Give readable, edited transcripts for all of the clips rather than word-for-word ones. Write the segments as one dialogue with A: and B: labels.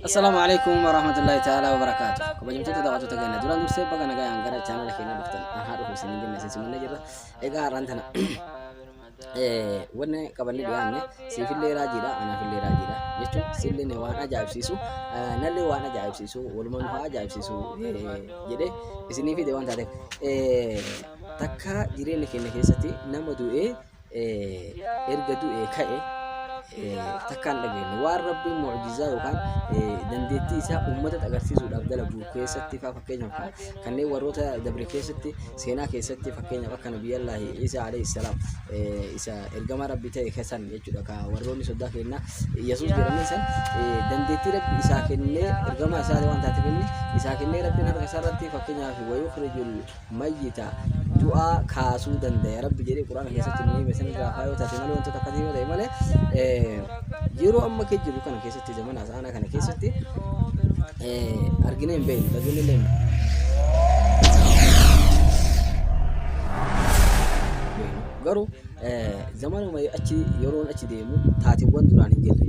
A: السلام عليكم ورحمة الله تعالى وبركاته. كبجمت تدعو تجينا دولان درسي بقى نجا عنقرة channel كنا نفتن أنا هذا سنين جنة سيسمنا جرا إيجا رانتنا ونه قبلني بيانه سيف اللي راجيلا أنا في اللي راجيلا يشوف سيل نوانا جايب سيسو نللي وانا جايب سيسو والمن ها جايب سيسو جده إسني في دوان تاره تكا جرين كنا كيستي نمدو إرجدو كأ takkaan dhageenye waan rabbiin mu'jizaa yookaan dandeettii isaa uummata agarsiisuudhaaf dalagu keessatti fakkeenyaaf kanneen warroota dabre keessatti seenaa keessatti fakkeenyaaf akka nabiyallaahi Isaa alayhi salaam isa ergama rabbi ta'e keessan jechuudha ka warroonni soddaa kennaa Yesuus jedhamee san dandeettii rabbi isaa kennee ergama isaa waan taate kenne isaa kennee rabbiin harka isaa irratti fakkeenyaaf wayukhrijul mayyita du'aa kaasuu danda'e rabbi jedhee quraana keessatti nuyi meeshaan gaafaa yoo taate malee wantoota akkasii yoo ta'e malee yeroo amma kee jiru kana keessatti zamana sana kana keessatti argine hin beeknu dhageenye illee garuu zamanuma achi yeroon achi deemu taateewwan duraan hin jirre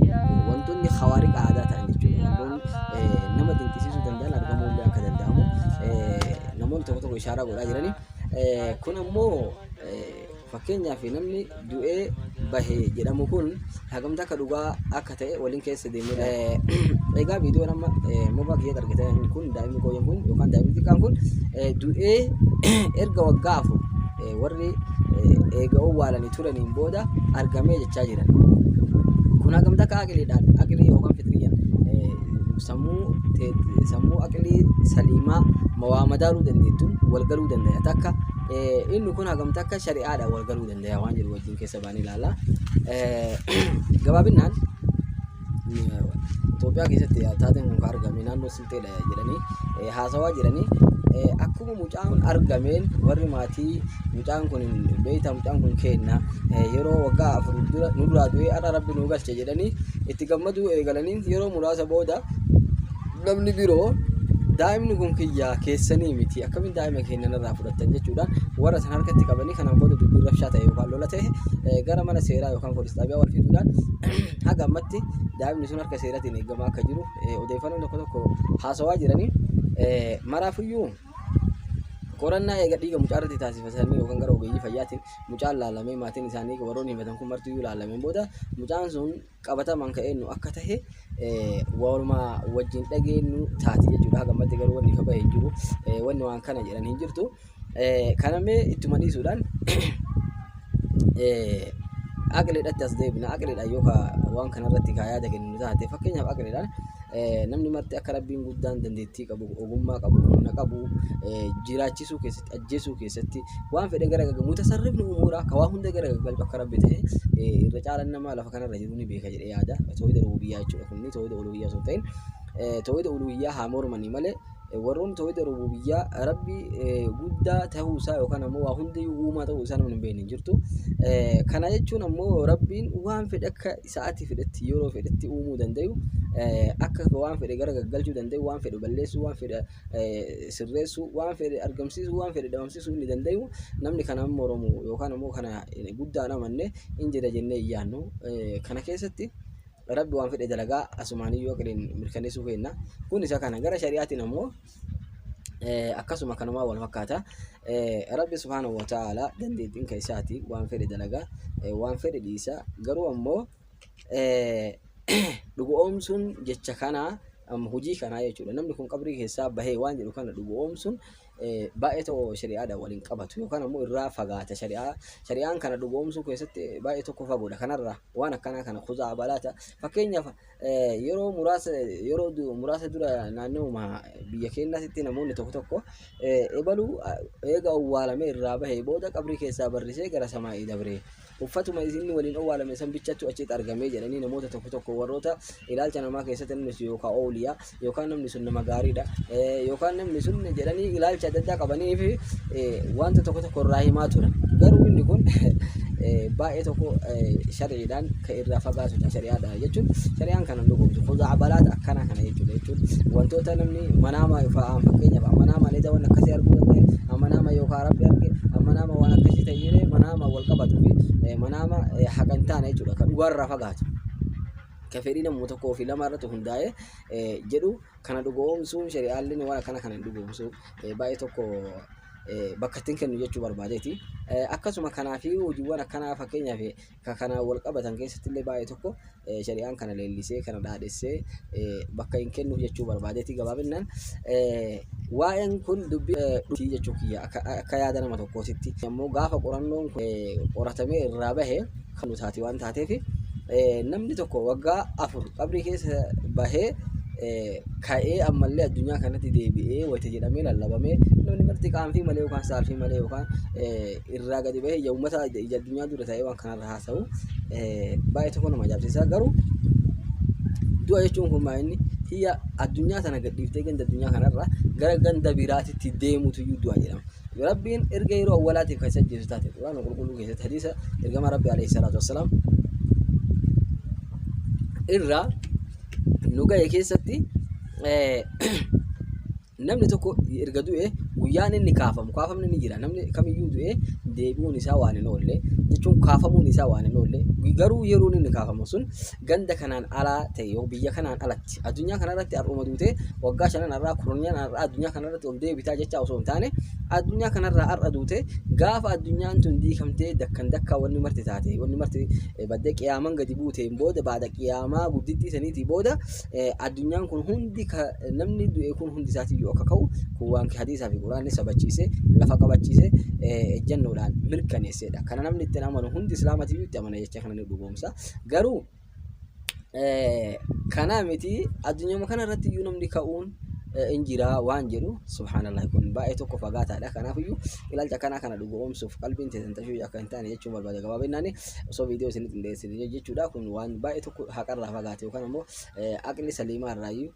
A: wantoonni khawaariq aadaa ta'an jechuudha wantoonni nama dinqisiisuu danda'an argamuu illee akka danda'amu namoonni tokko tokko ishaaraa godhaa jiranii kun ammoo fakkeenyaaf namni du'ee bahee jedhamu kun hagamta akka dhugaa akka ta'e waliin keessa deemudha. Egaa viidiyoon amma moba kiyya argitan kun daa'imni kooyyan kun yookaan daa'imni xiqqaan kun du'ee erga waggaa afur warri eega owwaalanii turaniin booda argamee jechaa jiran. Kun hagamta akka aqilii yookaan fitriyyan sammuu aqilii saliimaa waa madaaluu dandeettuun wal galuu danda'a takka inni kun hagamta akka shari'aadhaan wal galuu danda'a waan jedhu wajjin keessa baanii ilaalla. Gabaabinaan Itoophiyaa keessatti taateen kun argame naannoo Silteedha jedhanii haasawaa jiranii akkuma mucaan argameen warri maatii mucaan kun beeyta mucaan kun kenna yeroo waggaa afur dura nu duraa du'ee ara rabbi nu galche jedhanii itti gammaduu eegalanii yeroo muraasa booda namni biroo daa'imni kun kiyyaa keessanii miti akkamiin daa'ima keenyan irraa fudhattan jechuudhaan warra san harkatti qabanii kanaan booda dubbiin rabshaa ta'e yookaan lola ta'e gara mana seeraa yookaan poolis xaabiyaa wal fiduudhaan haga ammatti daa'imni sun harka seeraatiin eegamaa akka jiru odeeffannoon tokko tokko haasawaa jiranii maraafiyyuu qorannaa eega dhiiga mucaa irratti taasifamanii yookaan gara ogeeyyii fayyaatiin mucaan laalamee maatiin isaanii warroonni himatan kun martiyyuu laalameen booda mucaan sun qabatamaan ka'eennu akka ta'e walumaa wajjin dhageenyu taati jechuudha. Haga ammatti garuu wanni ifa bahee hin jiru wanni waan kana jedhan hin jirtu kanamee ittuma dhiisuudhaan aqleedhaatti as deebina aqleedhaan yookaan waan kanarratti yaada kennu taate fakkeenyaaf aqleedhaan namni marti akka rabbiin guddaan dandeettii qabu ogummaa qabu humna qabu jiraachisuu keessatti ajjeesuu keessatti waan fedhe gara gaga mutasarrifni umuuraa ka waa hunda gara gagalchu akka rabbi ta'e irra caalan nama lafa kanarra jiru ni beeka jedhee yaada. Tawhida rububiyyaa jechuudha kunni tawhida uluhiyyaa osoo ta'in tawhida uluhiyyaa haa mormanii malee warroonni tawhida rububiyyaa rabbi guddaa ta'uu isaa yookaan ammoo waa hundayyuu uumaa ta'uu isaa namni hin beekne jirtu. Kana jechuun ammoo rabbiin waan fedhe akka sa'aatii fedhetti yeroo fedhetti uumuu danda'u akka waan fedhe gara gaggalchuu danda'u waan fedhe balleessuu waan fedhe sirreessuu waan fedhe argamsiisuu waan fedhe dhabamsiisuu ni danda'u namni kana ammoo oromoo yookaan ammoo kana guddaa namanne hin jira jennee iyyaannu kana keessatti rabbi waan fedhe dalagaa asumaanii yoo qeleen mirkaneessuu kenna kun isa kana gara shari'aatiin ammoo akkasuma kanumaa wal fakkaata rabbi subhaanahu wa ta'ala dandeettiin ka isaati waan fedhe dalagaa waan fedhe dhiisa garuu ammoo dhugoomsuun jecha kana hojii kanaa jechuudha. Namni kun qabrii keessaa bahee waan jedhu kana dhugoomsuun baay'ee tokko shari'aadhaan waliin qabatu yookaan ammoo irraa fagaata shari'aan kana dhugoomsuu keessatti baay'ee tokko fagoodha kanarraa waan akkanaa kana kuzaa balaata fakkeenyaaf yeroo muraasa dura naannooma biyya keenyaatti namoonni tokko tokko ebaluu eega owwaalame irraa bahee booda qabrii keessaa barrisee gara samaa'ii dabree uffatuma isinni waliin owwaalame san bichatu achitti argamee jedhanii namoota tokko tokko warroota ilaalcha namaa keessatti namni sun yookaan ooliyaa yookaan namni sun nama gaariidha yookaan namni sun jedhanii ilaalcha adda addaa qabanii fi wanta tokko tokko irraa himaa turan garuu inni kun baay'ee tokko shari'aadhaan kan irraa fagaatudha shari'aadha jechuun shari'aan kana dhugoomsu kuzaa balaata akkana kana jechuudha wantoota namni manaama fa'aan fakkeenyaaf manaama leeda waan akkasii arguu danda'e manaama yookaan rabbi arge manaama waan akkasii ta'ee manaama wal qabatu fi manaama haqan taane jechuudha kan dhugaarraa fagaatu كفرين متكو في لما رتو هنداي جدو كان دوغوم سوم شريعة لين ولا كان دوغوم سوم باي توكو bakkatiin kennu jechuu barbaadeeti. Akkasuma kanaaf hojiiwwan akkanaa fakkeenyaaf kana wal qabatan keessatti illee baay'ee tokko shari'aan kana leellisee kana dhaadhessee bakka hin kennu jechuu barbaadeeti gabaabinaan. Waa'een kun dubbii jechuu kiyya akka yaada nama tokkootitti immoo gaafa qorannoon qoratamee irraa bahe kan taate waan taateef namni tokko waggaa 4 qabrii keessa bahee ka'ee ammallee addunyaa kanatti deebi'ee wayita jedhamee lallabamee namni marti qaanfii malee yookaan saalfii malee yookaan irraa gadi bahee uummata addunyaa dura ta'ee waan kanarra haasa'u baay'ee tokko nama ajaa'ibsiisa. Garuu du'a jechuun kun maa'inni hiyya addunyaa sana gadhiiftee ganda addunyaa kanarra gara ganda biraatitti deemutu iyyuu du'a jedhama. Rabbiin erga yeroo awwaalaatiif kan isa ajjeesu taate quraana qulqulluu keessatti hadiisa ergama rabbi alayhi salaatu wassalaam irraa nu gahe keessatti namni tokko erga du'e guyyaan inni kaafamni ni jira. Namni kamiyyuu du'e deebi'uun isaa waan hin oolle jechuun kaafamuun isaa waan hin oolle garuu yeroon inni kaafamu sun ganda kanaan alaa ta'e yoo biyya kanaan alatti addunyaa kanarratti har'uma duute waggaa 5 irraa kurnyaan har'a addunyaa kanarratti ol deebitaa jecha osoo hin taane addunyaa kanarraa har'a duute gaafa addunyaan tun diikamtee dakka wanni marti taate wanni marti baddee qiyaaman gadi buuteen booda baada qiyaamaa guddittii saniitii booda addunyaan kun hundi namni du'e kun hundi isaatii akka ka'u kun waan hadiisaa fi quraanni sabachiise lafa qabachiise ejjennoodhaan mirkaneessedha. Kana namni itti amanu hundi islaamatiyyuu itti amana jecha kana ni dhugoomsa. Garuu kana miti addunyaa kana irratti iyyuu namni ka'uun injira waan jedhu subhanallah kun baay'ee tokko fagaataadha. Kanaafiyyuu ilaalcha kana dhugoomsuuf qalbiin teessan tashuu akka hin taane jechuun barbaada gabaabinaan osoo viidiyoo isin qindeessine jechuudha. Kun waan baay'ee tokko haqarraa fagaate yookaan immoo aqli saliimaa irraayyuu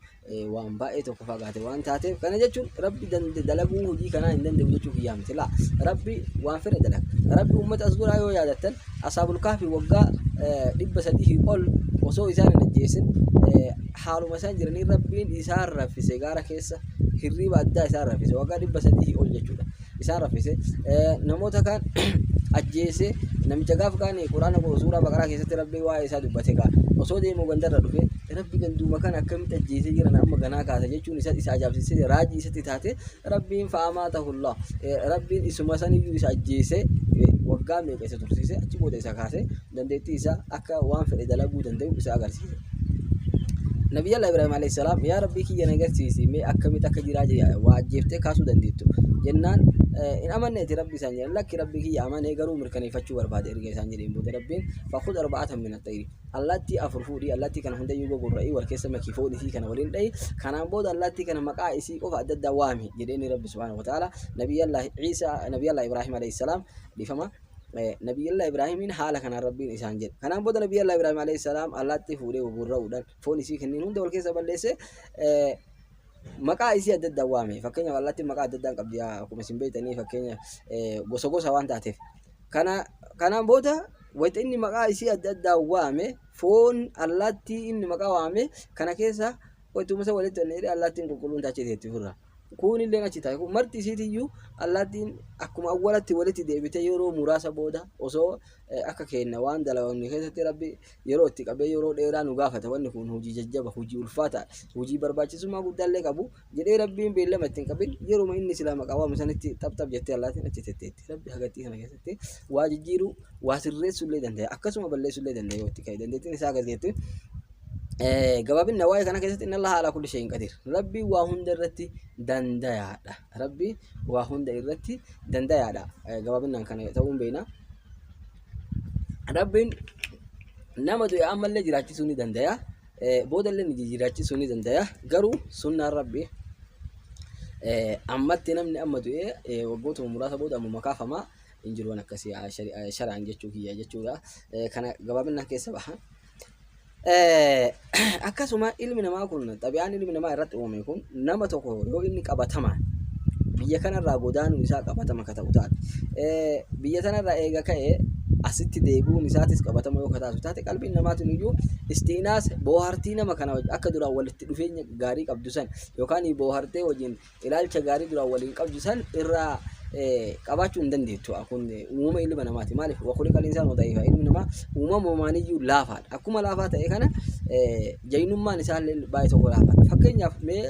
A: waan baay'ee tokko fagaate waan taateef kana jechuun rabbi dalaguu hojii kanaa hin danda'u jechuu kiyyaa miti laa rabbi waan fedhe dalaga. Rabbi uummata as duraa yoo yaadattan asaabul kaafii waggaa 300 ol osoo isaan hin ajjeesin haaluma isaan jiranii rabbiin isaan raffise gaara keessa hirriba addaa isaan raffise waggaa 300 ol jechuudha. Isaan raffise namoota kaan ajjeese namicha gaaf kaan quraana suuraa baqaraa keessatti rabbi waa'ee isaa dubbate kaan osoo deemuu gandarra dhufe rabbi ganduma kan akkamitti ajjeesee jiran amma ganaa kaasa jechuun isa ajaa'ibsiisee raajii isatti taate rabbiin fa'amaa ta'ullaa rabbiin isuma saniyyuu isa ajjeesee waggaa meeqa isa tursiise achi booda isa kaase dandeettii isaa akka waan fedhe dalaguu danda'u isa agarsiise. Nabiyyi Allah Ibrahim alayhi salaam yaa rabbii kiyya nagarsiisi mee akkamitti akka jiraa waa ajjeeftee kaasuu dandeettu jennaan in amanneeti rabbi isaan jedhan lakki rabbi kiyya amanee garuu mirkaneeffachuu barbaade erga isaan jedheen booda rabbiin fakhud arba'atan min at-tayri allaattii 4 fuudhii allaattii kana hundayyuu gogorra'ii wal keessa makii foon isii kana waliin dha'i kanaan booda allaattii kana maqaa isii qofa adda addaa waami jedheeni rabbi subhaanahu wa ta'ala nabiyyi Allah Ibrahim alayhi salaam dhifama Nabi Allah Ibrahimin haala kana rabbiin isaan jedhe. Kanaan booda Nabi Allah Ibrahim alayhi salaam allaatti fuudhee gogorra'uudhaan foon isii kenniin hunda wal keessa balleesse maqaa isii adda addaa waame. Fakkeenyaaf allaatti maqaa adda addaan qabdi akkuma isin beektanii fakkeenya gosa waan taateef. Kanaan booda wayita inni maqaa isii adda addaa waame foon allaatti inni maqaa waame kana keessa wayituma isa walitti illee allaattiin qulqulluun taachiteetti firra. Kun illee achi taa'e kun marti isiitiyyuu allaattiin akkuma awwaalatti walitti deebite yeroo muraasa booda osoo akka kenna waan dalawanni keessatti rabbi yeroo itti qabee yeroo dheeraa nu gaafata wanni kun hojii jajjaba hojii ulfaata hojii barbaachisummaa guddaallee qabu jedhee rabbiin beellama ittiin qabin yeroo inni islaama qabamu sanitti xapxap jettee allaattiin achi tetteetti rabbi hagattii kana keessatti waa jijjiiruu waa sirreessuu illee danda'a akkasuma balleessuu illee danda'a yoo itti ka'e dandeettiin isaa agarsiistu. Gabaabin nawaa'ee kana keessatti inna Allaha ala kulli shay'in qadir rabbi waa hunda irratti dandayaadha rabbi waa hunda irratti dandayaadha gabaabinaan kana ta'uun beena rabbiin nama du'e ammallee jiraachisuu ni dandaya boodallee ni jiraachisuu ni dandaya garuu sunnaan rabbi ammatti namni amma du'e waggootuma muraasa booda ammuma kaafamaa hin jiru waan akkasii sharaan jechuu kiyya jechuudha kana gabaabinaan keessa baha. Akkasuma ilmi namaa kun xabiyaan ilmi namaa irratti uumame kun nama tokko yoo inni qabatamaan biyya kanarraa godaanuun isaa qabatama ka ta'u taate biyya kanarraa eega ka'e asitti deebi'uun isaatis qabatama yoo taatu taate qalbiin namaatiin iyyuu istiinaas boohartii nama kana akka duraan walitti dhufeenya gaarii qabdu san yookaan boohartee wajjin ilaalcha gaarii duraan waliin qabdu san irraa qabaachuu hin dandeettu kun uumama ilma namaati maaliif waquliqa al-insaanu da'iifa ilmi namaa uumama uumaaniyyuu laafaadha akkuma laafaa ta'e kana jaynummaan isaallee baay'ee tokko laafaadha fakkeenyaaf mee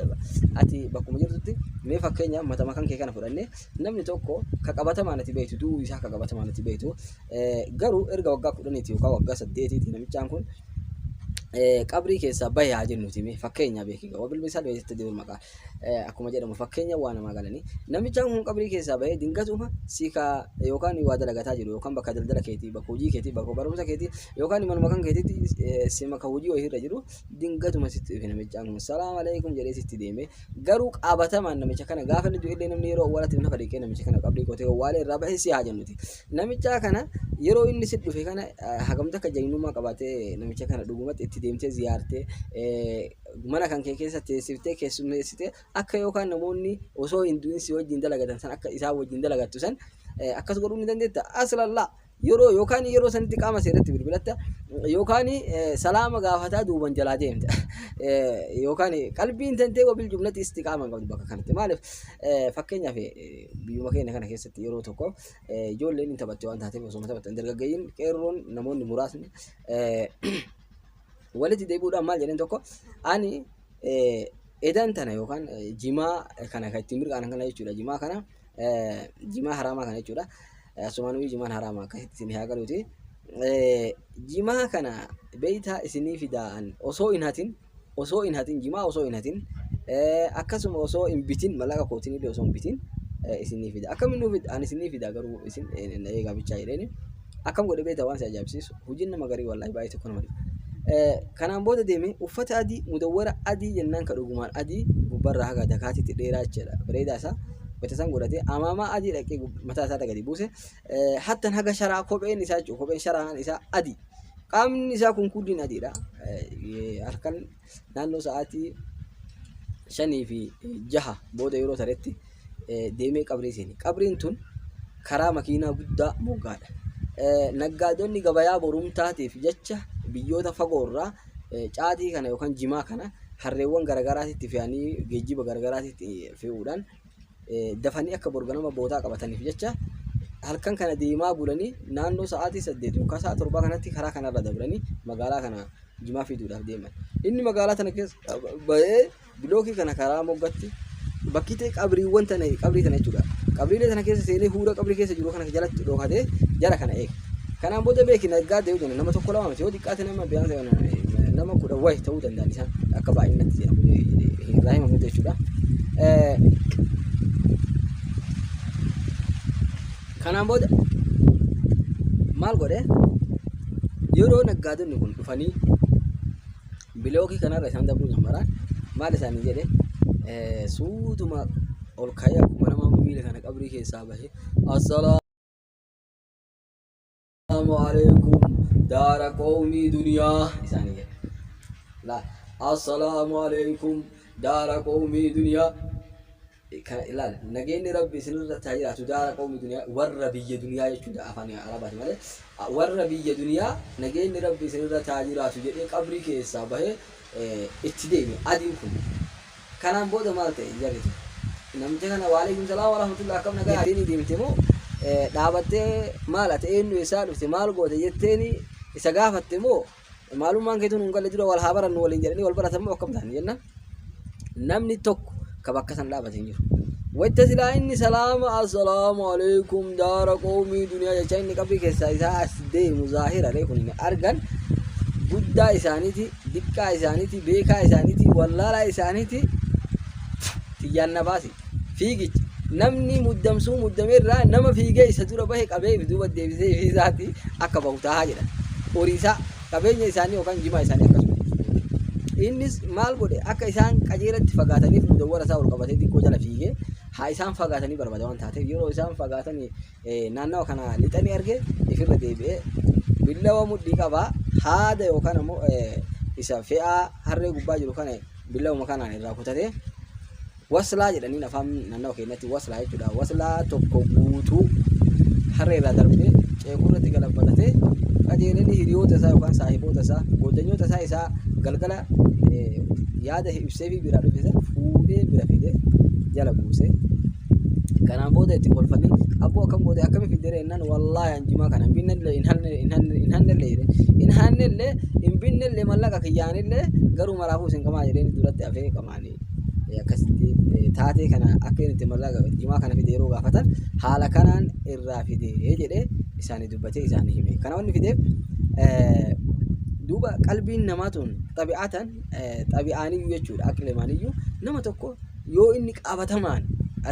A: ati bakkuma jirtutti mee fakkeenyaaf matama kan kee kana fudhannee namni tokko ka qabatamaan ati beektu du'uu isaa ka qabatamaan ati beektu garuu erga waggaa 10 yookaan waggaa 8 namichaan kun qabrii keessaa bayaa jennuti mee fakkeenya beekiga wabil misal beekte deemul maqaa akkuma jedhamu fakkeenya waan namaa galanii namichaan kun qabrii keessaa bahee dingatuma sika yookaan waa dalagataa jiru yookaan bakka daldala keetii bakka hojii keetii bakka barumsa keetii yookaan manuma kan keetiitti sima ka hojii wayirra jiru dingatuma sitti dhufe namichaan kun salaam alaykum jedhee sitti deeme garuu qabatamaan namicha kana gaafa inni du'e illee namni yeroo awwaalatti nafa dhiqee namicha kana qabrii qootee awwaalee irraa bahee si haa jennuti namicha kana yeroo inni sitti dhufe kana hagamta akka jaynummaa qabaatee namicha kana dhugumatti itti deemtee ziyaartee mana kan kee keessa teessiftee keessummeessitee akka yookaan namoonni osoo hin du'in si wajjin dalagatan san akka isaa wajjin dalagattu san akkas godhuu ni dandeetta aslalla yeroo yookaan yeroo sanitti qaama seeratti bilbilatta yookaan salaama gaafataa duuban jalaa deemta yookaan qalbiin tantee wabil jumlati istiqaaman qabdu bakka kanatti maaliif fakkeenyaaf biyyuma keenya kana keessatti yeroo tokko ijoolleen hin taphatte waan taateef osoo taphattan dargaggeeyyiin qeerroon namoonni muraasni walitti deebi'uudhaan maal jedhan tokko ani edan tana yookaan jimaa kana kan ittiin mirqaanan kana jechuudha jimaa kana jimaa haraamaa kana jechuudha asumaanuu jimaan haraamaa akkasitti isin haa galuuti jimaa kana beeytaa isinii fidaan osoo hin hatin jimaa osoo hin hatin akkasuma osoo hin bitin mallaqa kootiin illee osoo hin bitin isinii fida akkamiin nuuf ani isinii fida garuu isin eegaa bichaa jedheen akkam godhe beeytaa waan si ajaa'ibsiisu hojiin nama garii wallaahi baay'ee tokko nama dhiba kanaan booda deeme uffata adii mudawwara adii jennaan ka dhugumaan adii gubbarraa haga dakaatitti dheeraa jechuudha bareedaa isaa wata san godhatee amaamaa adii dhaqee mataa isaa gadi buuse hattan haga sharaa kopheen isaa jechuudha kopheen sharaan isaa adii qaamni isaa kun kulliin adiidha halkan naannoo sa'aatii 5:06 booda yeroo taretti deemee qabrii seeni qabriin tun karaa makiinaa guddaa moggaadha naggaadonni gabayaa borumtaatiif jecha biyyoota fagoorraa caatii kana yookaan jimaa kana harreewwan garagaraatitti fe'anii geejjiba garagaraatitti fe'uudhaan dafanii akka borganama bootaa qabataniif jecha halkan kana deemaa bulanii naannoo sa'aatii 8 yookaan sa'a 7 kanatti karaa kanarra dabranii magaalaa kana jimaa fiduudhaaf deeman inni magaalaa tana keessa bahee bilookii kana karaa moggatti bakki ta'e qabriiwwan tana qabrii tana jechuudha qabriilee tana keessa seenee huura qabrii keessa jiru kana jalatti dhokatee jara kana eega kanaan booda beeki naggaa dee'uu jenna nama tokko lama miti yoo xiqqaate nama biyaansa nama 10 wayi ta'uu danda'an isaan akka baay'inatti jedhamu irraa himamu jechuudha kanaan booda maal godhe yeroo naggaadonni kun dhufanii bilookii kanarra isaan dabruu jammaraan maal isaanii jedhe suutuma ol ka'ee akkuma nama miila kana qabrii keessaa bahee assalaamu alaykum daara qawmii duniyaa isaanii jedhe la assalaamu alaykum daara qawmii duniyaa ilaal nageenyi rabbi isinirra taa jiraatu daara qawmii duniyaa warra biyya duniyaa jechuudha afaan arabaati malee warra biyya duniyaa nageenyi rabbi isinirra taa jiraatu jedhee qabrii keessaa bahee itti deeme adiin kun kanaan booda maal ta'e jarritu namicha kana waalaikum salaam wa rahmatullah akkam nagaa adiin deemte moo dhaabattee maal ati eenyu isaa dhufte maal goote jetteeni isa gaafatte moo maalummaan keetuun hin galle dura wal haa barannu waliin jedhanii wal baratan moo akkam ta'an jenna namni tokko ka bakka san dhaabate hin jiru wayta silaa inni salaama assalaamu alaykum daara qawmii duniyaa jecha inni qabrii keessaa isaa as deemu zaahira kun inni argan guddaa isaaniiti diqqaa isaaniiti beekaa isaaniiti wallaalaa isaaniiti xiyyaanna baasi fiigicha namni muddamsuu muddameerraa nama fiigee isa dura bahe qabee duuba deebisee fi isaati akka bahu taa'aa jedha horiisaa qabeenya isaanii yookaan jimaa isaanii akkasuma innis maal godhe akka isaan qajeelatti fagaataniif mudawwara isaa ol qabatee xiqqoo jala fiigee haa isaan fagaatanii barbaada waan taateef yeroo isaan fagaatanii naannawa kana lixanii arge ifirra deebi'ee billawa mudhii qabaa haada yookaan ammoo isa fe'aa harree gubbaa jiru kana billawuma kanaan irraa kutatee waslaa jedhanii afaan naannawa keenyatti waslaa jechuudha waslaa tokko guutuu harree irraa darbee ceekurratti galabbatatee qajeelanii hiriyoota isaa yookaan saahiboota isaa booddanyoota isaa galgala yaada ibsee fi biraa dhufee fuudhee bira fidee jala buusee Kanaan booda itti kolfanii abboo akkam goote akkami fidere jennaan wallaahi hanjimaa kana hin binnellee hin hannellee hin binnellee mallaqa kiyyaanillee garuu maraafuu isin qamaa jedheen duratti hafee qamaanii akkasitti taatee kana akka inni itti mallaqa jimaa kana fide yeroo gaafatan haala kanaan irraa fidee jedhee isaanii dubbatee isaanii hime. Kana wanni fideef duuba qalbiin namaa tun xabi'atan xabi'aaniyyuu jechuudha aqlimaaniyyuu nama tokko yoo inni qabatamaan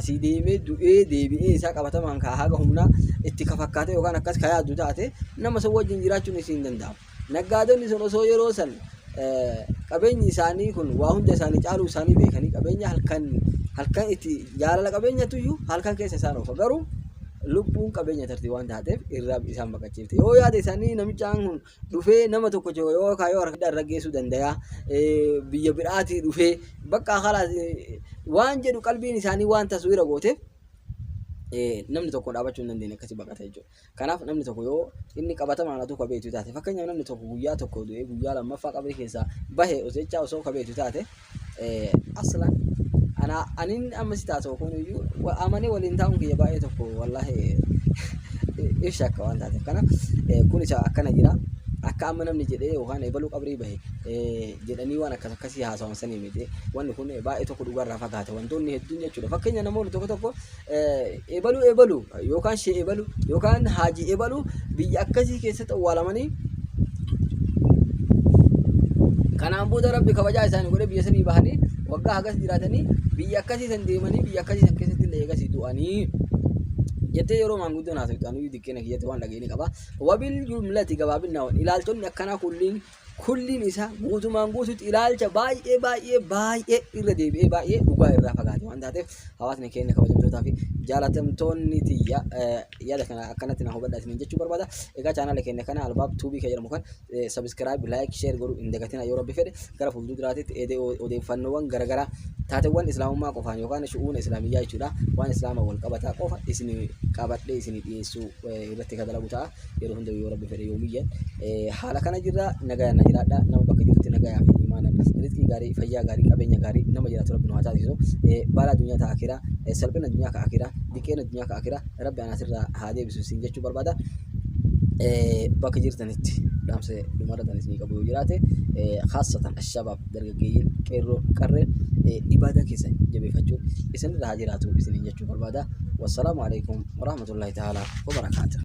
A: asii deemee du'ee deebi'ee isaa qabatamaan kaa haga humnaa itti ka fakkaate yookaan akkas ka yaaddu taate nama san wajjin jiraachuun isii hin danda'amu. Naggaadonni sun osoo yeroo san qabeenyi isaanii kun waa hunda isaanii caaluu isaanii beekanii qabeenya halkan itti jaalala qabeenyatuyyuu halkan keessa isaan oofa garuu lubbuun qabeenya tartii waan taateef irraa isaan baqachiifte yoo yaada isaanii namichaan kun dhufee nama tokko yoo kaayoo harka geessuu danda'a biyya biraatii dhufee bakka halaas waan jedhu qalbiin isaanii waan taswiira gooteef namni tokko dhaabachuu hin dandeenye akkasii baqata jechuudha. Kanaaf namni tokko yoo inni qabatamaan haa tokko beektu taate fakkeenyaaf namni tokko guyyaa tokko du'ee guyyaa lammaffaa qabee keessaa bahe osoo ka beektu taate aslan anin ammas taasoo kun iyyuu amane waliin taa'uun kiyya baay'ee tokko wallahi ibsa akka waan taateef kana kun isa akkana jira akka amma namni jedhee yookaan eebaluu qabrii bahe jedhanii waan akkasii haasawan sanii miti wanni kun baay'ee tokko dhugaarraa fagaate wantoonni hedduun jechuudha. Fakkeenya namoonni tokko eebaluu yookaan shee eebaluu yookaan haajii eebaluu biyya akkasii keessatti awwaalamanii kanaan booda rabbi kabajaa isaanii godhe biyya sanii bahanii waggaa hagas jiraatanii biyya akkasii san deemanii biyya akkasii san keessatti illee eegasii du'anii jettee yeroo maanguddoon haasa'u dikkina kiyyatti waan dhageenye qaba. Wabil jumlati gabaabinaa ilaalchonni akkanaa kulliin isaa guutumaan guututti ilaalcha baay'ee irra deebi'ee baay'ee dhugaa irraa fagaate waan taateef hawaasni keenya kabajamtootaa fi jaalatamtoonni tiyya yaada kana akkanatti na hubadhaa isiniin jechuu barbaada. Egaa chaanaala keenya kana albaab tuubii kan jedhamu kan sabiskiraayib laayik sheer godhuu hin dagatina yoo rabbi fedhe gara fuulduraatti odeeffannoowwan garaagaraa taateewwan islaamummaa qofaan yookaan shu'uuna islaamiyyaa jechuudha waan islaamaa wal qabataa qofa isin qabadhee isin dhiyeessuu irratti ka dalagu ta'a yeroo hunda yoo rabbi fedhe yoomiyyan haala kana jirra nagaa na jiraadha nama bakka jirutti nagaa fi imaana rizqii gaarii fayyaa gaarii qabeenya gaarii nama jiraatu rabbi nu haa taasisu baala addunyaa ta'a akhiraa salphina addunyaa ka akhiraa diqqeena addunyaa ka akhiraa rabbi anaasirraa haa deebisu isin jechuu barbaada. Bakka jirtanitti dhaamsa dhumarratan isinii qabu yoo jiraate khaasatan ashabaab dargaggeeyyiin qeerroo qarreen ibaadaa keessan jabeeffachuun isinirra haa jiraatu isiniin jechuu barbaada. Wassalaamu alaikum warahmatullahi ta'ala wabarakaatuh.